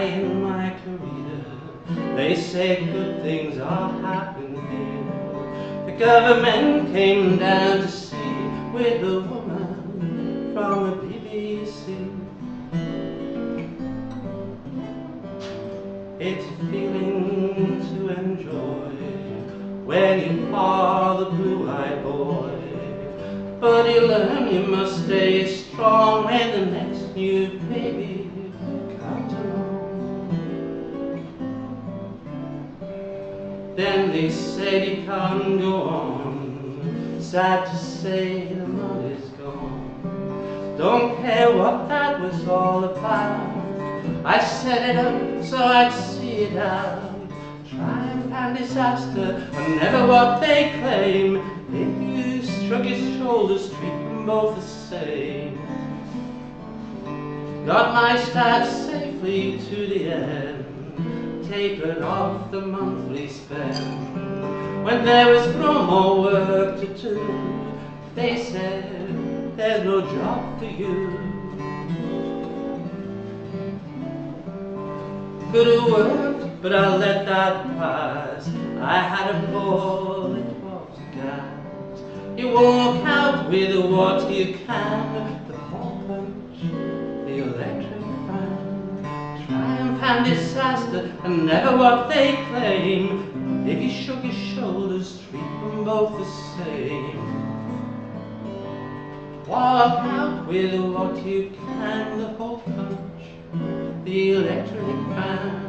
in my career. They say good things are happening here. The government came down to see with a woman from the BBC. It's a feeling to enjoy when you are the blue-eyed boy. But you learn you must stay strong when the next new baby comes along. Then they said he can't go on. Sad to say the money's gone. Don't care what that was all about. I set it up so I'd see it out. Triumph and disaster are never what they claim. If you shrug his shoulders, treat them both the same. Got my stats safely to the end, tapered off the monthly spend. When there was no more work to do, they said, there's no job for you. Could have worked, but I let that pass. I had a ball, it was gas. You walk out with what you can, the hole punch, the electric fan. Triumph and disaster are never what they claim. If he shook his shoulders, treat them both the same. Walk out with what you can, the hole punch, the electric fan.